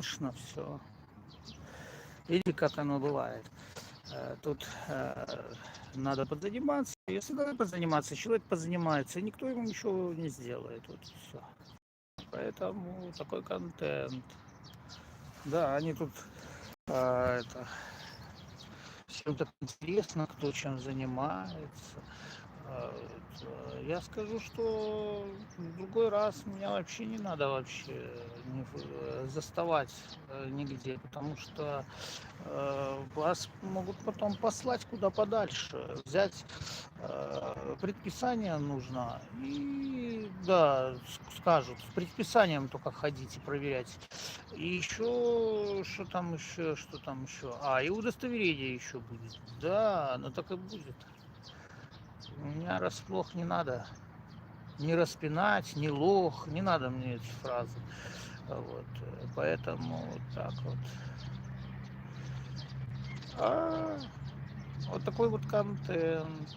конечно, все. Видите, как оно бывает. Тут надо позаниматься. Если надо позаниматься, человек позанимается, и никто ему ничего не сделает. Вот все. Поэтому такой контент. Да, они тут это всем так интересно, кто чем занимается. Я скажу, что в другой раз меня вообще не надо вообще заставать нигде, потому что вас могут потом послать куда подальше, взять предписание нужно и да, скажут, с предписанием только ходите проверять. И еще, что там еще, и удостоверение еще будет. Да, оно так и будет. Меня расплох не надо. Не распинать, не лох, не надо мне эти фразы. Вот, поэтому вот так вот. А, вот такой вот контент.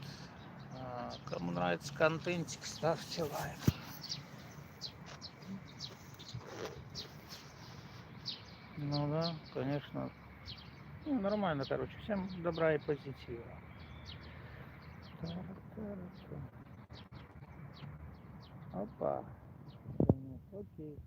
Кому нравится контентик, ставьте лайк. Ну да, конечно. Ну, нормально, короче. Всем добра и позитива. Опа. Окей.